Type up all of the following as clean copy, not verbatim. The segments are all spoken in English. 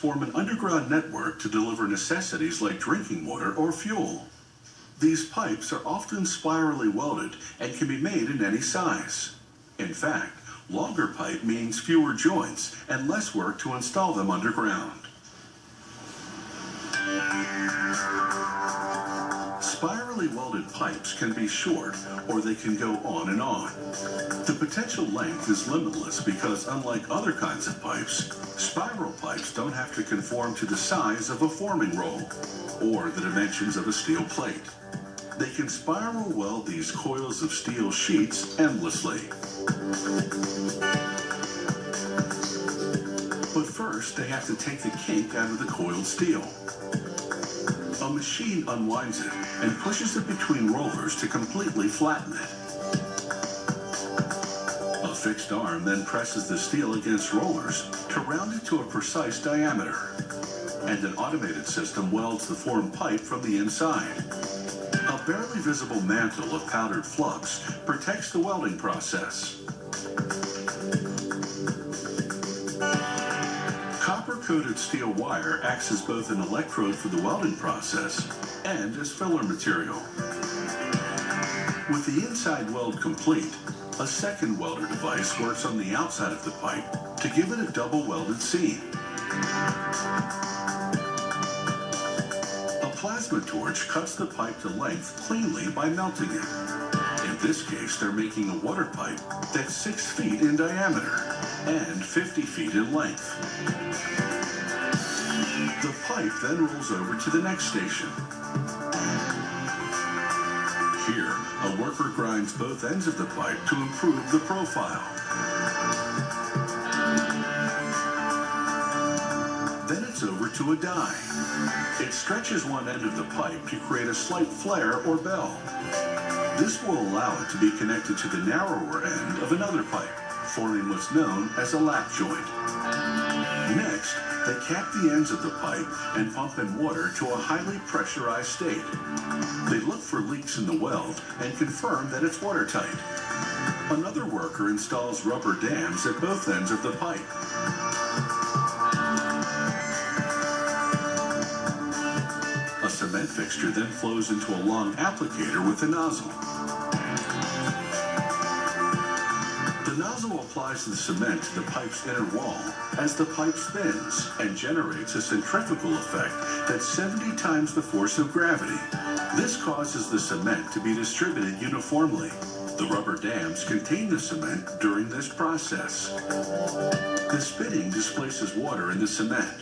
form an underground network to deliver necessities like drinking water or fuel. These pipes are often spirally welded and can be made in any size. In fact, longer pipe means fewer joints and less work to install them underground. Spirally welded pipes can be short, or they can go on and on. The potential length is limitless because, unlike other kinds of pipes, spiral pipes don't have to conform to the size of a forming roll or the dimensions of a steel plate. They can spiral weld these coils of steel sheets endlessly. But first, they have to take the kink out of the coiled steel. A machine unwinds it and pushes it between rollers to completely flatten it. A fixed arm then presses the steel against rollers to round it to a precise diameter. And an automated system welds the formed pipe from the inside. A barely visible mantle of powdered flux protects the welding process. Copper-coated steel wire acts as both an electrode for the welding process and as filler material. With the inside weld complete, a second welder device works on the outside of the pipe to give it a double welded seam. A plasma torch cuts the pipe to length cleanly by melting it. In this case, they're making a water pipe that's 6 feet in diameter and 50 feet in length. The pipe then rolls over to the next station. Here, a worker grinds both ends of the pipe to improve the profile. Then it's over to a die. It stretches one end of the pipe to create a slight flare or bell. This will allow it to be connected to the narrower end of another pipe, forming what's known as a lap joint. Next, they cap the ends of the pipe and pump in water to a highly pressurized state. They look for leaks in the weld and confirm that it's watertight. Another worker installs rubber dams at both ends of the pipe. A cement fixture then flows into a long applicator with a nozzle. The nozzle applies the cement to the pipe's inner wall as the pipe spins and generates a centrifugal effect that's 70 times the force of gravity. This causes the cement to be distributed uniformly. The rubber dams contain the cement during this process. The spinning displaces water in the cement,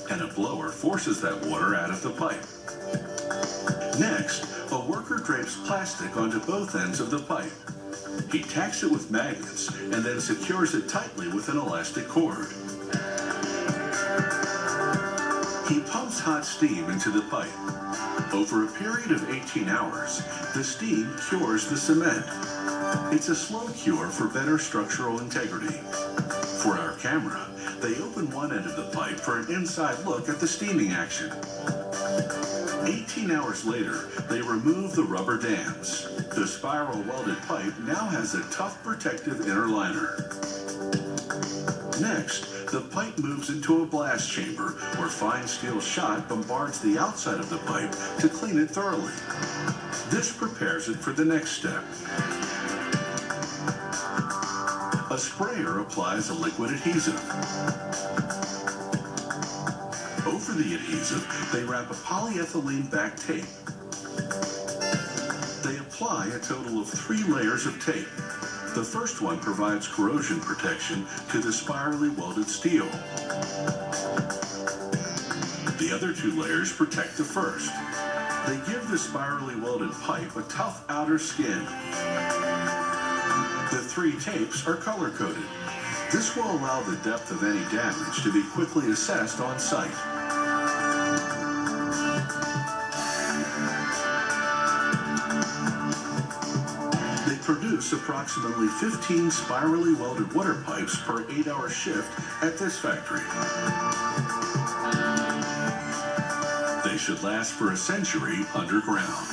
and a blower forces that water out of the pipe. Next, a worker drapes plastic onto both ends of the pipe. He tacks it with magnets and then secures it tightly with an elastic cord. He pumps hot steam into the pipe. Over a period of 18 hours, the steam cures the cement. It's a slow cure for better structural integrity. For our camera, they open one end of the pipe for an inside look at the steaming action. 18 hours later, they remove the rubber dams. The spiral welded pipe now has a tough protective inner liner. Next, the pipe moves into a blast chamber where fine steel shot bombards the outside of the pipe to clean it thoroughly. This prepares it for the next step. A sprayer applies a liquid adhesive. Over the adhesive, they wrap a polyethylene-backed tape. They apply a total of 3 layers of tape. The first one provides corrosion protection to the spirally welded steel. The other 2 layers protect the first. They give the spirally welded pipe a tough outer skin. The 3 tapes are color-coded. This will allow the depth of any damage to be quickly assessed on site. They produce approximately 15 spirally welded water pipes per 8-hour shift at this factory. They should last for a century underground.